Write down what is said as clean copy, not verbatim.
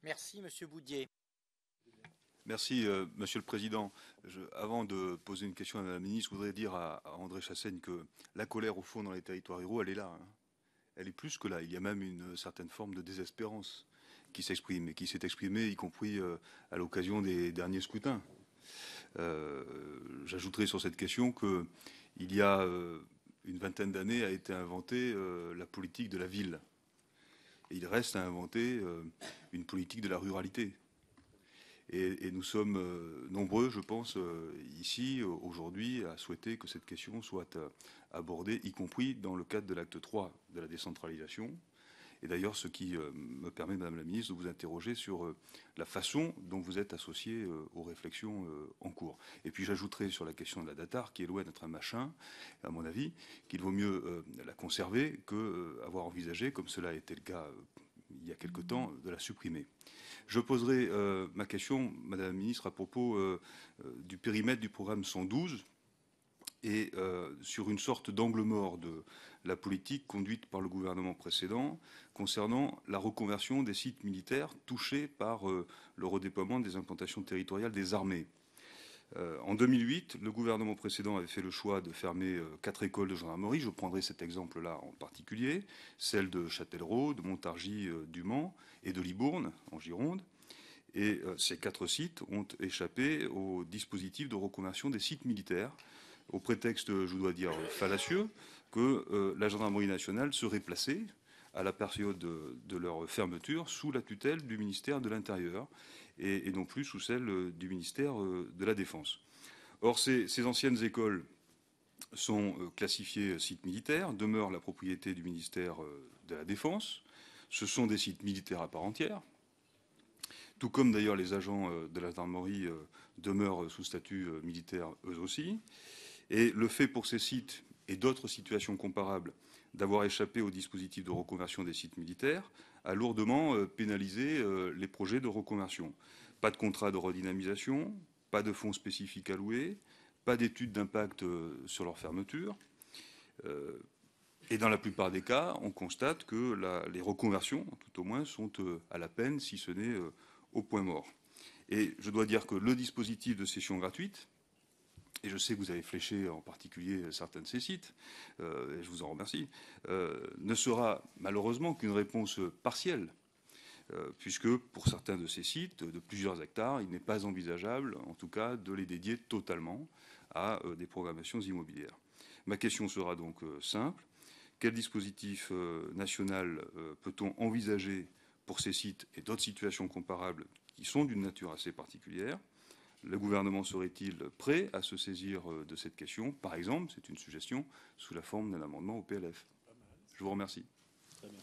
Merci, Monsieur Boudier. Merci, Monsieur le Président. Avant de poser une question à Madame la Ministre, je voudrais dire à André Chassaigne que la colère, au fond, dans les territoires ruraux, elle est là. Hein. Elle est plus que là. Il y a même une certaine forme de désespérance qui s'exprime et qui s'est exprimée, y compris à l'occasion des derniers scrutins. J'ajouterai sur cette question qu'il y a une vingtaine d'années a été inventée la politique de la ville. Et il reste à inventer une politique de la ruralité. Et nous sommes nombreux, je pense, ici, aujourd'hui, à souhaiter que cette question soit abordée, y compris dans le cadre de l'acte 3 de la décentralisation. Et d'ailleurs, ce qui me permet, Madame la Ministre, de vous interroger sur la façon dont vous êtes associée aux réflexions en cours. Et puis j'ajouterai sur la question de la DATAR, qui est loin d'être un machin, à mon avis, qu'il vaut mieux la conserver qu'avoir envisagé, comme cela a été le cas il y a quelque temps, de la supprimer. Je poserai ma question, Madame la Ministre, à propos du périmètre du programme 112 et sur une sorte d'angle mort de la politique conduite par le gouvernement précédent concernant la reconversion des sites militaires touchés par le redéploiement des implantations territoriales des armées. En 2008, le gouvernement précédent avait fait le choix de fermer 4 écoles de gendarmerie. Je prendrai cet exemple-là en particulier, celle de Châtellerault, de Montargis, du Mans et de Libourne, en Gironde. Et ces 4 sites ont échappé au dispositif de reconversion des sites militaires, au prétexte, je dois dire, fallacieux, que la gendarmerie nationale serait placée, à la période de leur fermeture, sous la tutelle du ministère de l'Intérieur et non plus sous celle du ministère de la Défense. Or, ces anciennes écoles sont classifiées sites militaires, demeurent la propriété du ministère de la Défense. Ce sont des sites militaires à part entière, tout comme d'ailleurs les agents de la gendarmerie demeurent sous statut militaire eux aussi. Et le fait pour ces sites et d'autres situations comparables d'avoir échappé au dispositif de reconversion des sites militaires a lourdement pénalisé les projets de reconversion. Pas de contrat de redynamisation, pas de fonds spécifiques alloués, pas d'études d'impact sur leur fermeture. Et dans la plupart des cas, on constate que les reconversions, tout au moins, sont à la peine, si ce n'est au point mort. Et je dois dire que le dispositif de cession gratuite, et je sais que vous avez fléché en particulier certains de ces sites, et je vous en remercie, ne sera malheureusement qu'une réponse partielle, puisque pour certains de ces sites, de plusieurs hectares, il n'est pas envisageable, en tout cas, de les dédier totalement à des programmations immobilières. Ma question sera donc simple. Quel dispositif national peut-on envisager pour ces sites et d'autres situations comparables qui sont d'une nature assez particulière? Le gouvernement serait-il prêt à se saisir de cette question, par exemple, c'est une suggestion, sous la forme d'un amendement au PLF? Je vous remercie. Très bien.